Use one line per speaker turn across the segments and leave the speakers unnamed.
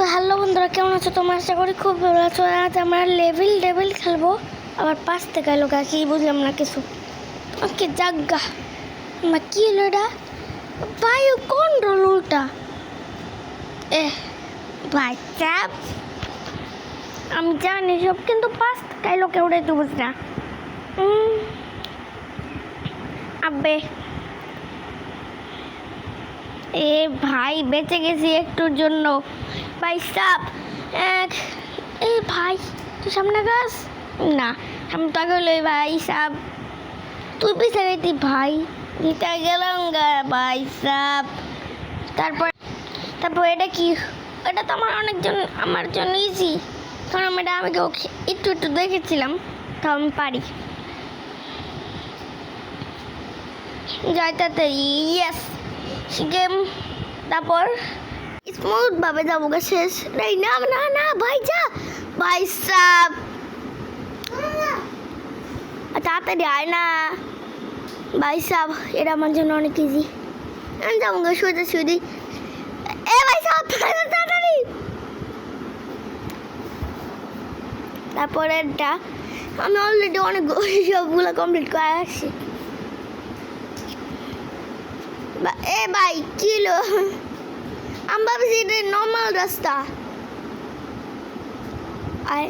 তো হ্যালো বন্ধুরা, কেমন আছো? তোমার আশা করি খুব ভালো আছো। আজ আমরা লেভেল খেলবো। আবার পাঁচ থেকে লোক কি বুঝলাম না কিছু। ওকে জাগা আমার কি হলো এটা? বায়ু কন্ট্রোল উল্টা। ভাই চাপ আমি জানি সব, কিন্তু পাঁচ থেকে লোকে উড়াই তো বুঝ না। আব্বে এ ভাই বেঁচে গেছি একটুর জন্য। ভাই সাপ এ ভাই তুই সামনে গাছ না, আমি তো আগে লই ভাই সাপ, তুই পিছিয়ে গেছি ভাই, জিতে গেলাম গা ভাই সাপ। তারপর এটা কি? এটা তো আমার জন্য ইজি, কারণ আমি একটু দেখেছিলাম, তো আমি পারি। যাইতে ইয়েস গেম। তারপর স্মুথ ভাবে যাবো গা শেষ। না না না ভাই যা ভাই সাপ, তাড়াতাড়ি আয় না ভাই সাপ, এটা আমার জন্য অনেক ইজি। আমি যাবো গা শুধু এ ভাই সাপ তাড়াতাড়ি। তারপরে আমি অলরেডি অনেক সবগুলো কমপ্লিট করে আসছি। এ ভাই কি হলো? আমি ভাবছি এটা নর্মাল রাস্তা। আরে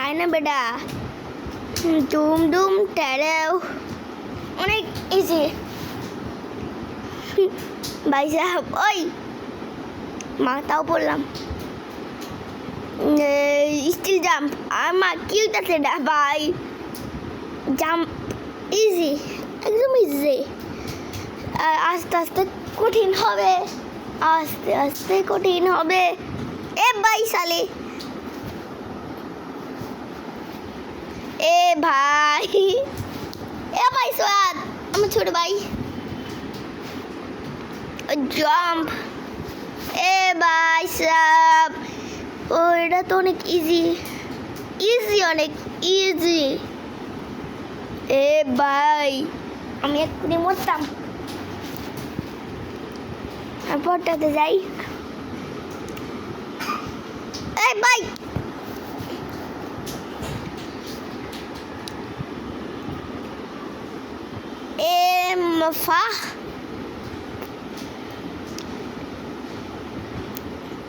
আয় না বেটা, ডুম ডুম টেরেও অনেক ইজি ভাই সাহেব। ওই মাথাও পড়লাম। স্টিল জাম্প আমার কি হইতেছে ভাই? জাম্প ইজি, একদম ইজি। আস্তে আস্তে কঠিন হবে, আস্তে আস্তে কঠিন হবে। এ ভাই সালে, এ ভাই সোয়াদ আমার ছোট ভাই। জাম্প এ ভাই সাব, ও এটা তো অনেক ইজি অনেক ইজি। এ ভাই আমি এক্ষুনি মরতাম। পরটাতে যাই। এই ভাই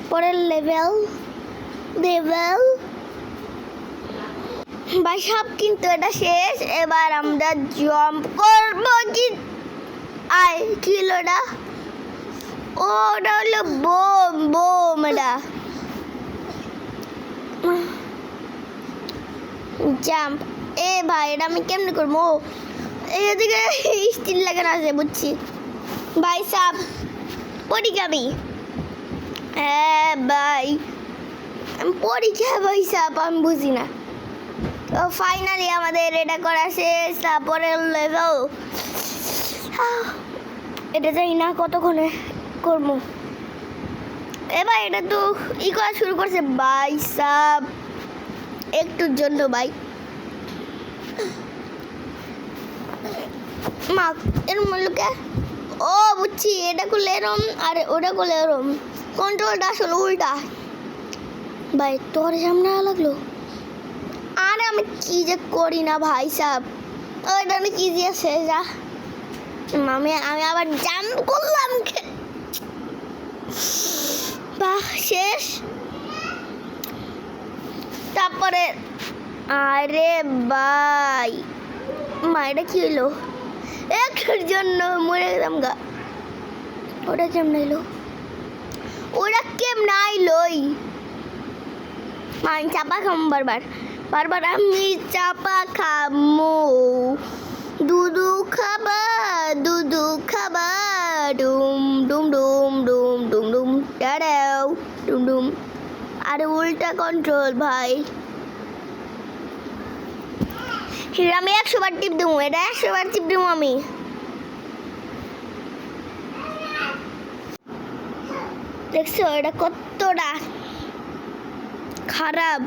পরের লেভেল ভাই সব, কিন্তু এটা শেষ। এবার আমরা জাম্প করবো। কি আয় কি হলো এটা? ওটা হলো বোম এটা। জাম্প এ ভাই এটা আমি কেমনে করবো? এদিকে স্টিল লাগানো আছে বুঝছি। ভাই সাপ পরীক্ষাবি। হ্যাঁ ভাই আমি পরীক্ষা ভাই সাপ, আমি বুঝি না। তো ফাইনালি আমাদের এটা করা শেষ। তারপরে লেভেল এটা জানি না কতক্ষণে করবো। এবার এটা তো করা শুরু করছে ভাই সাপ একটুর জন্য। ভাই মা এরম লোকে, ও বুঝছি এটা করলে এরম আর ওটা করলে এরম, কন্ট্রোলটা আসলে উল্টা। ভাই তোর সামনে লাগলো। আরে আমি কি যে করি না ভাই সাহেব, ওইটা অনেক ইজি আছে। যা আমি আবার জাম্প করলাম, বাহ শেষ। তারপরে আরে ভাই মা এটা কি হইলো? একটার জন্য মরে গেলাম গা। ওটা কেমন আইলো? আমি চাপা খাম বারবার আমি চাপা খামো। দুধু খাবা ডুম ডুম ডুম ডুম ডুম ডুম টাড়াও ডুম ডুম। আরে উল্টা কন্ট্রোল ভাই। আমি 100 বার টিপ দেবো, এটা 100 বার টিপ দেবো আমি। দেখছো এটা কতটা খারাপ?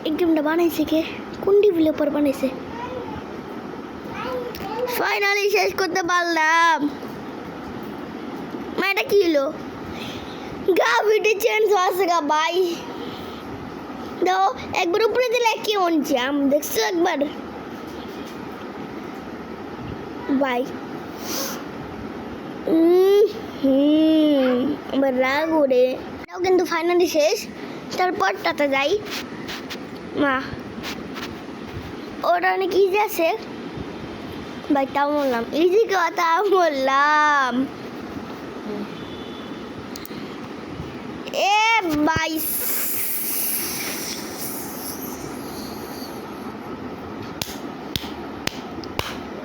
এই গেমটা বানাইছে কে? কোন ডেভেলপার বানাইছে? ফাইনালি শেষ করতে পারলাম। মা এটা কি হলো গ্রাভিটি চেঞ্জ হয়েছে গা ভাই দাও একবার উপরে দিলে কেমন জাম দেখছো একবার ভাই আমার রাগ ওরে এটাও কিন্তু ফাইনালি শেষ তারপরটাতে যাই মা ওটা অনেক ইজি আছে ভাই তাও বললাম ইজি কথা বললাম এ ভাই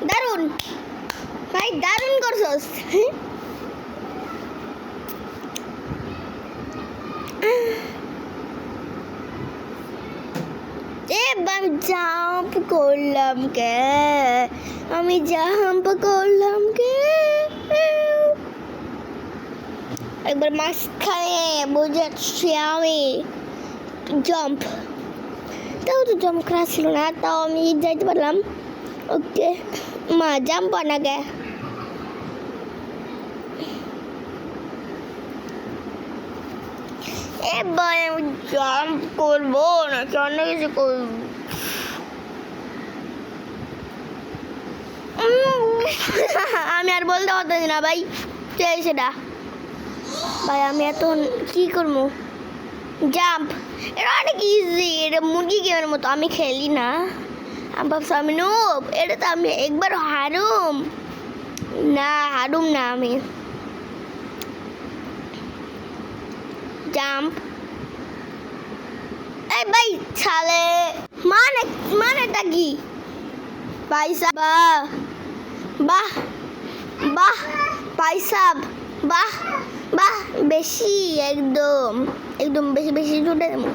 দারুন ভাই দারুন করছস আমি জাম্প করলাম কে আমি জাম্প করলাম কে একবার মাঝখানে বুঝাচ্ছি আমি জাম্প তাও তো জাম্প করা ছিল না তাও আমি যাইতে পারলাম ওকে মা জাম্প আনাকে এবার আমি জাম্প করবো না অন্য কিছু করবো আমি আর বলতে পারতেছি না ভাই সেটা ভাই আমি এত কি করবো জাম্প এটা অনেক ইজি এটা মুরগি গেমের মতো আমি খেলি না আমি ভাবছি আমি নোব এটা তো আমি একবার হারুম না আমি জাম্প এই ভাই ছালে মানেটা কি পয়সা বাহ পয়সা বাহ বেশি একদম বেশি জুড়ে দেবো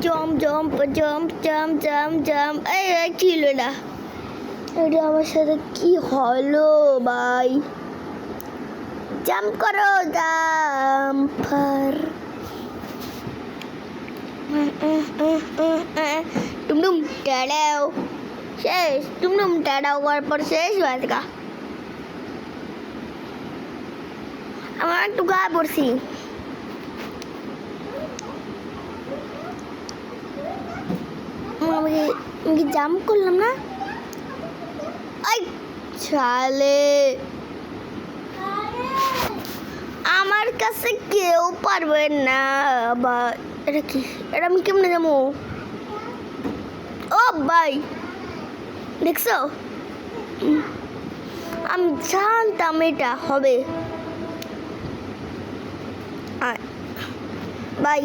জাম্প এই কি হলো এটা আমার সাথে কি হলো ভাই জাম্প করো জাম্পার টুমটুম টাড়াও শেষ টুমটুম টাড়াও করার পর শেষ হয়ে গা আমার একটু গা পড়ছি আমি জাম্প করলাম না এই ছালে আমার কাছে কেউ পারবে না বা এটা কি এটা আমি কেমনে যাবো ও ভাই দেখছো আমি জানতাম এটা হবে ভাই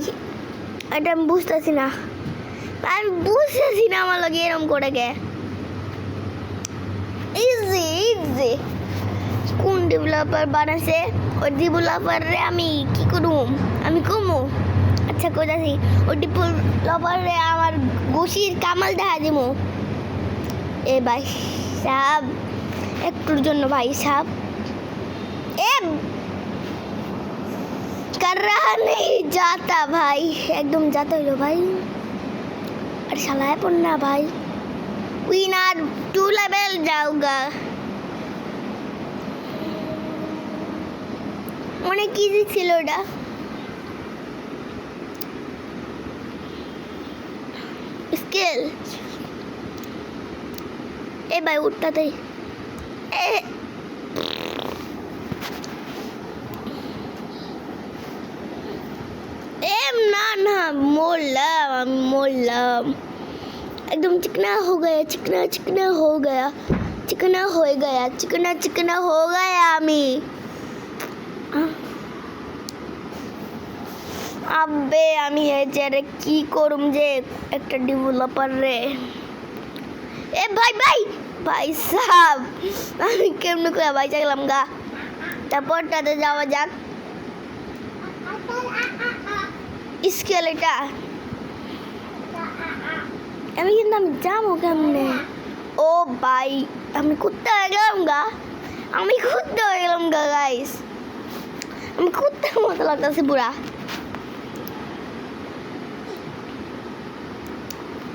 এটা আমি বুঝতেছি না আমার লাগে এরকম করে গে ইজি কোন ডেভেলপার বানাইছে ওই ডেভেলপারে আমি কি করুম আমি কমু আচ্ছা কোথাছি ওই ডেভেলপারে আমার ঘুষির কামাল দেখা দিব এ ভাই সাহেব একটুর জন্য ভাই সাহেব এ कर रहा नहीं जाता भाई एकदम जाता हो भाई अरे साला है पन्ना भाई विनर 2 लेवल जाऊंगा অনেক ইজি ছিল এটা স্কেল এ ভাই উঠতাতে এ ना मोल्लम एकदम चिकना हो गया चिकना हो गया আমি আবে আমি এর কি করুম যে একটা ডেভেলপার রে এ ভাই সাহেব আমি কেমনে করে ভাই চাইলাম গা তারপরটাতে যাওয়া যাক স্কেল এটা আমি কিন্তু আমি যাবো কেমনে ও ভাই আমি কুত্তা হয়ে গেলাম গা গাইস আমি কুত্তার মতো লাগতেছে পুরা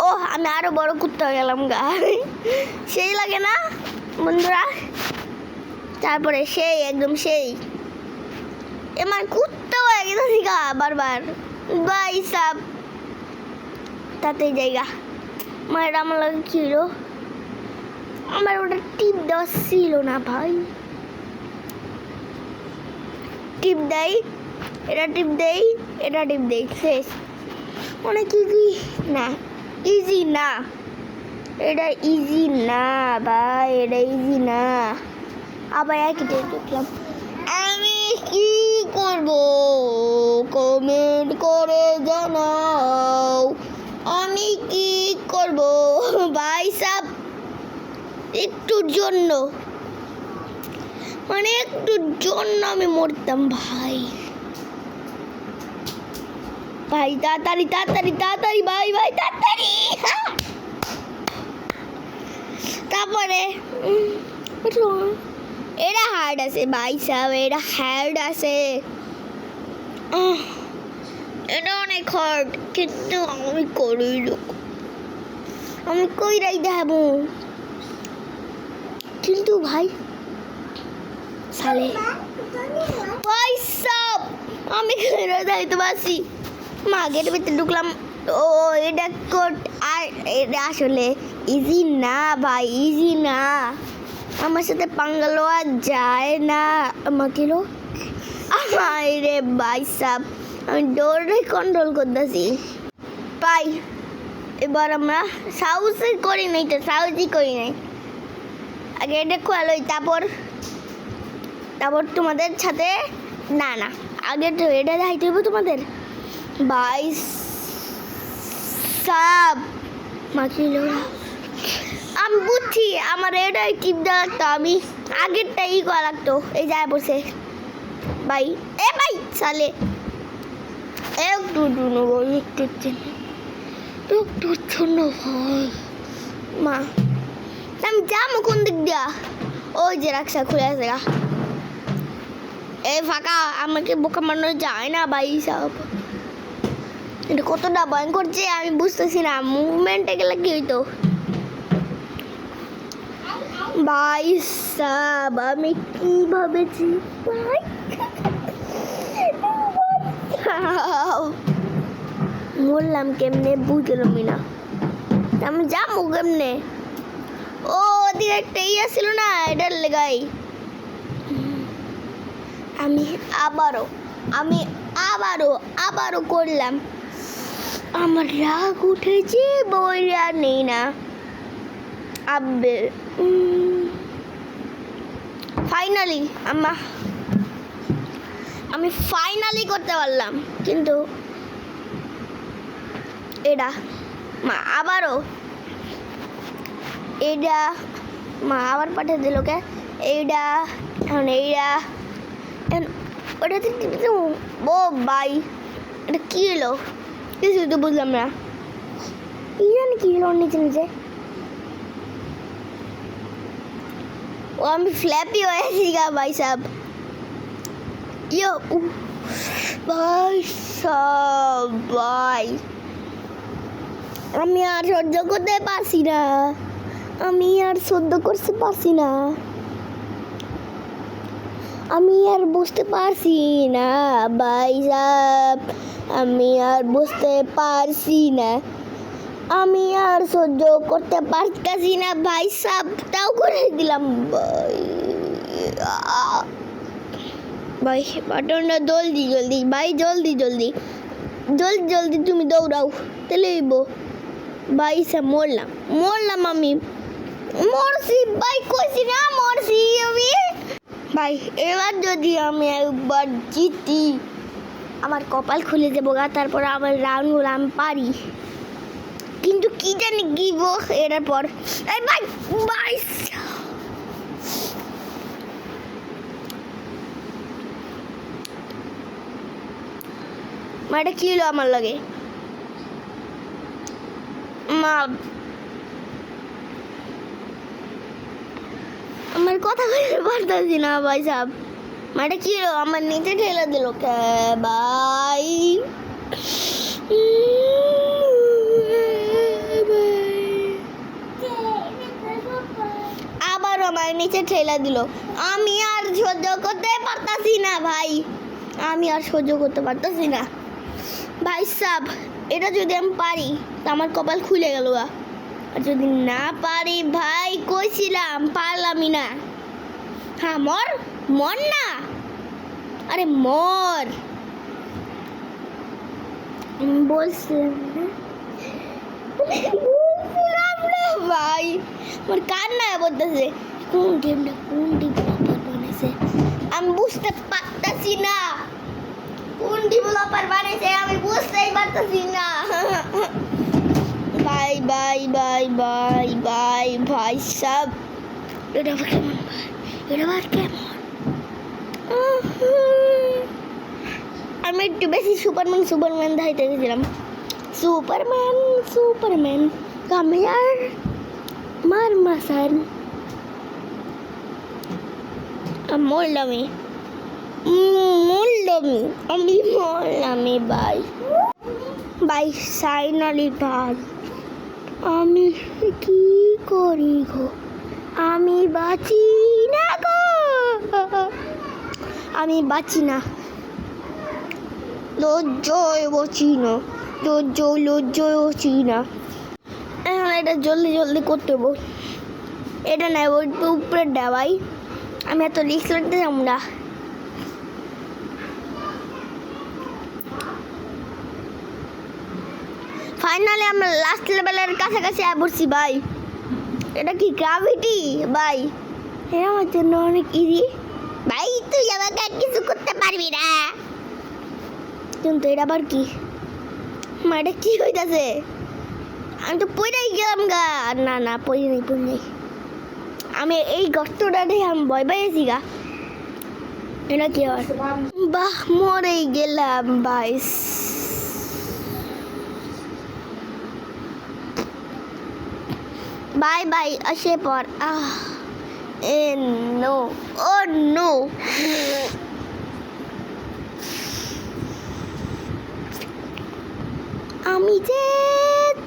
ও আমি আরো বড় কুত্তা হয়ে গেলাম গা সেই লাগে না বন্ধুরা তারপরে সেই একদম সেই আমার কুত্তা হয়ে গেছে গা বারবার ভাই সাব তাতে জায়গা মায়ের আমার লাগে কি হলো আমার ওটা টিপ দেওয়া ছিল না ভাই টিপ দেই এটা টিপ দেই এটা টিপ দেই শেষ অনেক ইজি না ইজি না এটা ইজি না ভাই এটা ইজি না আবার একই দেখলাম আমি কি করব কমেন্ট করে জানাও আমি কি করব ভাই সাব একটুর জন্য মানে একটুর জন্য আমি মরতাম ভাই ভাই তাড়াতাড়ি তাড়াতাড়ি তাড়াতাড়ি ভাই ভাই তাড়াতাড়ি তারপরে এটা হার্ড আছে ভাই সাহেব এটা হার্ড আছে এটা অনেক হার্ড কিন্তু আমি করি আমি কইরাই দেখাবো কিন্তু ভাই সালে ভাই সাহেব আমি কইরা যাইতে পারছি মাগের ভিতরে ঢুকলাম ও এটা কোট আর এটা আসলে ইজি না ভাই ইজি না আমার সাথে পাঙ্গা লওয়া যায় না আমাকে লো রে ভাই সাহেব আমি ডোরে কন্ট্রোল করতেছি ভাই এবার আমরা সাউসই করি নাই তো সাউসই করি নাই আগে এটা খোয়ালোই তারপর তোমাদের সাথে না না আগে তো এটা দেখাইতে হবে তোমাদের ভাই সাব মাখিলো আমি বুঝছি আমার এটাই টিপ দেওয়া লাগতো আমি আগেরটাই করা লাগতো এই যায় বসে ভাই এ ভাই সালে একটু নেবো একটু জন্য ভাই মা আমি যাবো কোন দিক দিয়া ওই যে রাক্সা খুলে আছে গা এই ফাঁকা আমাকে বোকা মারানো যায় না ভাই সব এটা কতটা ভয় করছে আমি বুঝতেছি না মুভমেন্টে গেলে কি হইতো ভাই সাব আমি কি ভাবেছি ভাই বললাম কেমনে বুঝলামই না আমি যাবো কেমনে ও ওদিকে একটা ইয়ে ছিল না এটার লেগাই আমি আবারও করলাম আমার রাগ উঠেছে বইরা নেই না আব্বে ফাইনালি আমি ফাইনালি করতে পারলাম কিন্তু এটা মা আবারও এইটা মা আবার পাঠিয়ে দিল কে এইটা এখন এইটা ওটাতে ও ভাই এটা কী হলো কিছু তো বুঝলাম না কি জানি কী হলো নিচে ও আমি ফ্ল্যাপি হয়েছি গা ভাই সাহেব ইয়ো ভাই সাহেব ভাই আমি আর সহ্য করতে পারছি না আমি আর সহ্য করতে পারছি না আমি আর বুঝতে পারছি না ভাই সাহেব আমি আর বুঝতে পারছি না আমি আর সহ্য করতে পারতেছি না ভাই সাহেব তাও করে দিলাম ভাই বাটনটা জলদি ভাই জলদি তুমি দৌড়াও তাহলে ভাই সাহেব মরলাম আমি মরছি ভাই কইছি না মরছি আমি ভাই এবার যদি আমি একবার জিতি আমার কপাল খুলে দেবো গা তারপর আমার রাউন্ডগুলো আমি পারি কিন্তু কি জানি গিব এটার পর এই ভাই ভাই এটা কি হলো আমার লাগে মা আমার কথা বলতে পারতেছি না ভাই সাহেব এটা কি হলো আমার নিচে ঠেলে দিল কে ভাই আবার আমার ভাই নিচে ঠেলা দিল। আমি আর সহ্য করতে পারতাছি না ভাই, আমি আর সহ্য করতে পারতাছি না ভাই সাব। এটা যদি আমি পারি তো আমার কপাল খুলে গেল, আর যদি না পারি ভাই কইছিলাম পারলামই না। হ্যাঁ মর মর না, আরে মর বলছিলাম না ভাই। আমার কান্না বলতেছে কোন গেমটা কোন ডেভেলপার বানাইছে আমি বুঝতে পারতাছি না, কোন ডেভেলপার বানাইছে আমি বুঝতেই পারতাছি না। Bye bye bye bye bye ভাই সব। এটা আবার কেমন ভাই, এটা আবার কেমন? আমি একটু বেশি সুপারম্যান ধাইতে গেছিলাম। সুপারম্যান কাম হিয়ার মার মাসান। মরলামই আমি মরলামই ভাই ফাইনালি ভাই। আমি কি করি গো, আমি বাঁচি না গো, আমি বাঁচি না, লজ্জায় বাঁচি না, লজ্জায় বাঁচি না। এখন এটা জলদি করতে হবো, এটা নাই ওই উপরে দেওয়াই। আমি এত রিস্ক করতে যাবো না। ফাইনালি আমরা লাস্ট লেভেলের কাছাকাছি পড়ছি ভাই। এটা কি গ্রাভিটি ভাই? এটা আমার জন্য অনেক ইজি ভাই, তুই আমাকে আর কিছু করতে পারবি না। কিন্তু এটা আবার কি, এটা কি হইতাছে? আমি তো পড়েই গেলাম গা। না পড়ি নাই। আমি এই গর্তটা দেখে আমি ভয় পাইছি গা। এটা কি হয়? বাহ মরেই গেলাম ভাই। বাই আসে পর। নো ও নো, আমি যে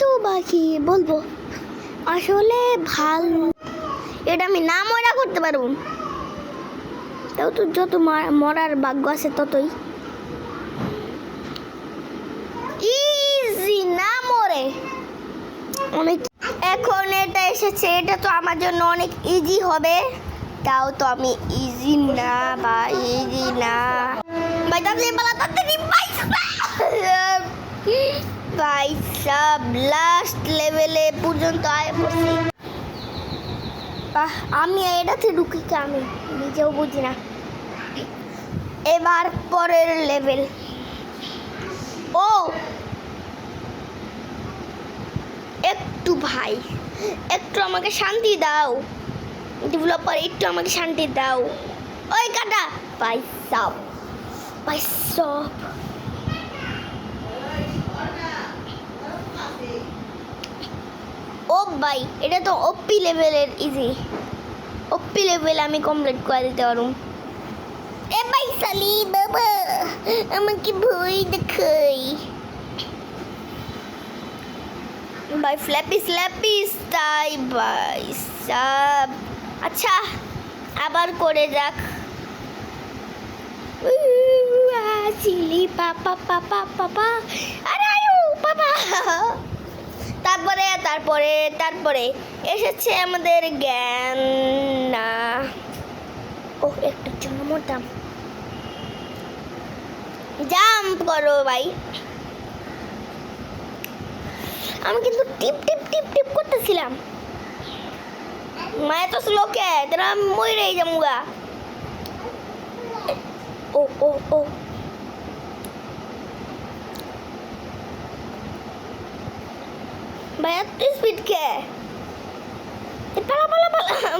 তো বাকি বলবো আসলে ভালো। এটা আমি না মরা করতে পারবো, তাও তো যত মরার ভাগ্য আছে ততই ইজি না মরে অনেক। এখন এটা এসেছে, এটা তো আমার জন্য অনেক ইজি হবে, তাও তো আমি ইজি না ভাই, ইজি না ভাই। তাড়াতাড়ি ভাই সব লাস্ট লেভেলে পর্যন্ত আয় পড়ছি। আমি এটাতে ঢুকি কি আমি নিজেও বুঝি না। এবার পরের লেভেল। ও একটু ভাই, একটু আমাকে শান্তি দাও ডেভেলপার, একটু আমাকে শান্তি দাও। ওই কাটা ভাই সব ও ভাই, এটা তো ওপি লেভেলের ইজি। ওপি লেভেল আমি কমপ্লিট করে দিতে পারবো। এ ভাই সালি বাবা আমাকে ভয় দেখাই ভাই। ফ্ল্যাপিস তাই ভাই সব। আচ্ছা আবার করে যাক। চিলি পাপা আরে পাপা। তারপরে এসেছে আমাদের জ্ঞান না। ও একটুর জন্য মরতাম। জাম্প করো ভাই। আমি কিন্তু টিপ করতেছিলাম। মায়া তো স্লোকে তারা মরেই যামুগা। ও ভাই এত স্পিড কে? পালা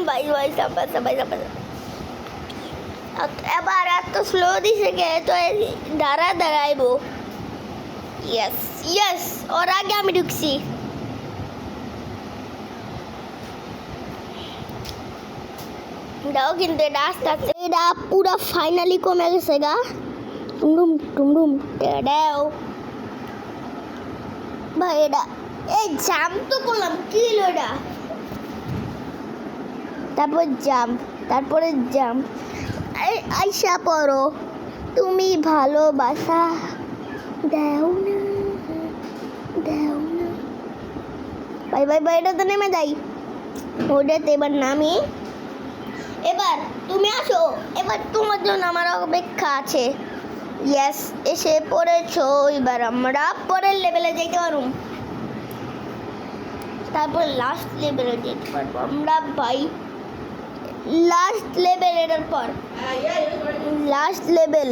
ভাই সাবাস। এবার এত স্লো দিছে কে? তো দাঁড়াইবো। ইয়েস ওর আগে আমি ঢুকছি। এটাও কিন্তু এটা আস্তে আস্তে এটা পুরা ফাইনালি কমে গেছে গা। টুমডুম টেডাও ভাই। এটা এই জাম্প তো করলাম, কি হলো এটা? তারপর জাম্প, তারপরে জাম্প। আইসা পড়ো, তুমি ভালোবাসা দাও না, দাও না। বাই বাই বাই, এটা তো নেমে যাই ওটাতে। এবার নামি, এবার তুমি আসো, এবার তোমার জন্য আমার অপেক্ষা আছে। ইয়েস, এসে পড়েছো। এবার আমরা পরের লেভেলে যেতে পারবো, তারপর লাস্ট লেভেলে যেতে পারবো আমরা ভাই। লাস্ট লেভেল, এটার পর লাস্ট লেভেল,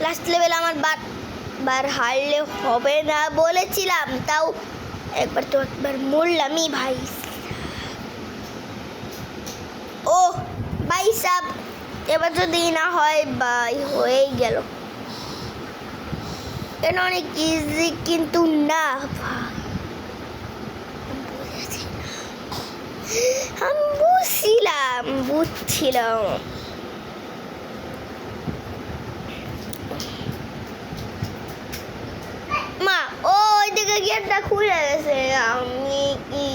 লাস্ট লেভেল আমার বার হারলে হবে না বলেছিলাম, তাও একবার তো একবার মরলামই ভাই। ও ভাই সাব, এবার যদি না হয় ভাই হয়েই গেল। এটা অনেক ইজি কিন্তু না ভাই, আমি বুঝছিলাম। মা ওই দিকে গেটটা খুলে গেছে, আমি কি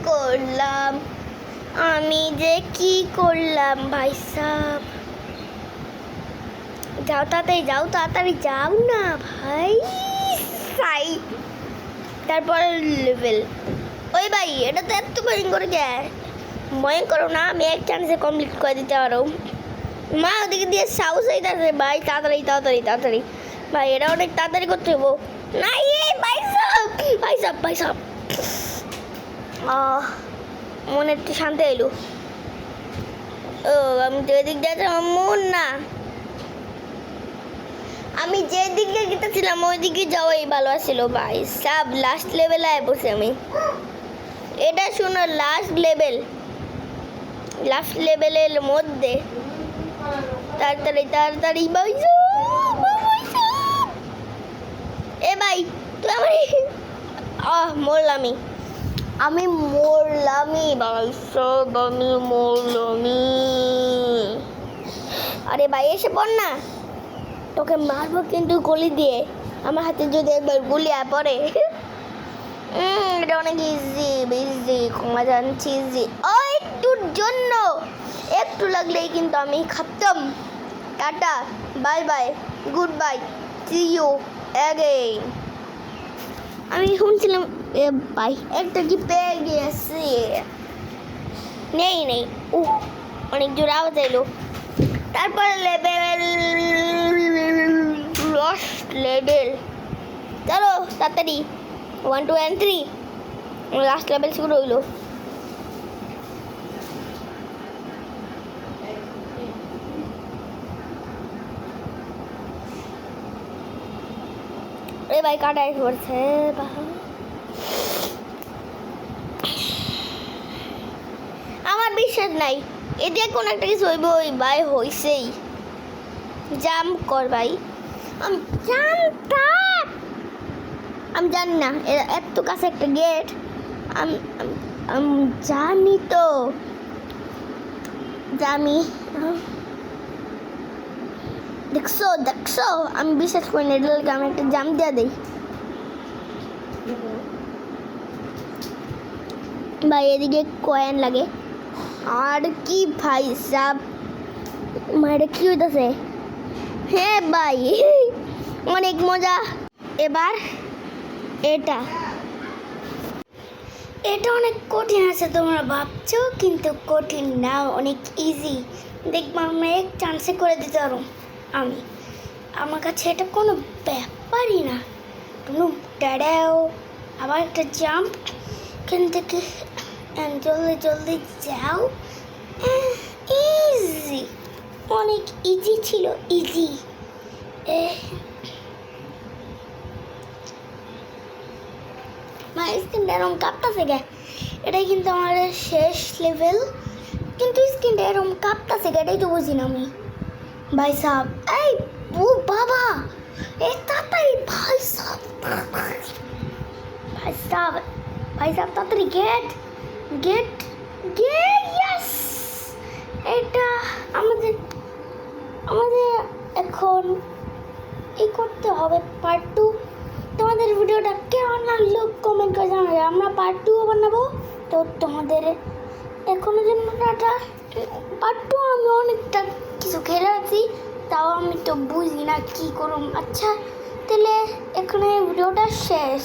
করলাম, আমি যে কি করলাম ভাই সাব। যাও তাড়াতাড়ি, যাও তাড়াতাড়ি, যাও না ভাই সাই। তারপর লেভেল, ওই ভাই এটা তো এত ভয়ঙ্কর গে, ভয়ঙ্কর না, আমি এক চান্সে কমপ্লিট করে দিতে পারো। মা ওদিকে দিয়ে সাহস হইতেছে ভাই, তাড়াতাড়ি তাড়াতাড়ি তাড়াতাড়ি ভাই, এটা অনেক তাড়াতাড়ি করতে হবো। না ভাই সাব, ভাই সাব, ভাই সাব, মনে একটু শান্তি এলো। ও আমি তো এদিক যাচ্ছি, আমার মন না, আমি যে দিকে গেতেছিলাম ওই দিকে যাওয়াই ভালো ছিল ভাই সাব। লাস্ট লেভেলে আয় বসে আমি, এটা শুনো লাস্ট লেভেলের মধ্যে। তাড়াতাড়ি তাড়াতাড়ি ভাই সাব, এ ভাই তুই আমার আমি মরলামই ভাই সাব, আমি মরলামই। আরে ভাই এসে পড় না, তোকে মারবো কিন্তু গুলি দিয়ে, আমার হাতে যদি একবার গুলি পড়ে। এটা অনেক ইজি ক্ষমা জানছি ইজি। একটুর জন্য একটু লাগলেই কিন্তু আমি খাতাম। Tata, bye bye, good bye, see you again. আমি শুনছিলাম ভাই একটা কি পেয়ে গিয়েছি, নেই অনেক জোরে আওয়াজ এলো। তারপর লেভেল, লাস্ট লেভেল, চলো তাড়াতাড়ি 1 2 and 3 লাস্ট লেভেল শুরু হইলো। এ ভাই কাটাই পড়ছে, আমার বিশ্বাস নাই এদিকে কোন একটা কিছু হইব। ওই ভাই হইছেই, জাম্প কর ভাই। আমি জানতাম, আমি জানি না এত কাছে একটা গেট, আমি জানি তো, জানি। দেখছো আমি বিশ্বাস করি না, এটাকে আমি একটা জাম্প দিয়ে দিই ভাই। এদিকে কয়েন লাগে আর কি ভাই সাব, এটা কি হইতেছে? হ্যাঁ ভাই অনেক মজা। এবার এটা অনেক কঠিন আছে তোমরা ভাবছো, কিন্তু কঠিন না, অনেক ইজি। দেখবো আমরা এক চান্সে করে দিতে পারো। আমার কাছে এটা কোনো ব্যাপারই না। ড্যাডাও আবার একটা জাম্প, এখান থেকে জলদি যাও। ইজি, অনেক ইজি ছিল, ইজি। স্ক্রিনটা এরকম কাঁপতাছে গে, এটাই কিন্তু আমার শেষ লেভেল, কিন্তু স্ক্রিনটা এরকম কাঁপতাছে গে, এটাই তো বুঝি না আমি ভাই সাহেব। এই ও বাবা, এই তাড়াতাড়ি ভাই সাহেব তাড়াতাড়ি গেট, ইয়েস। এটা আমাদের এখন এই করতে হবে পার্ট 2। তোমাদের ভিডিওটা কেমন লাগলো কমেন্ট করে জানাবে, আমরা পার্ট 2 বানাবো। তো তোমাদের এখনো জন্য টাটা। পার্ট টু আমি অনেকটা কিছু খেলে আছি, তাও আমি তো বুঝি না কী করুম। আচ্ছা তাহলে এখানে ভিডিওটা শেষ।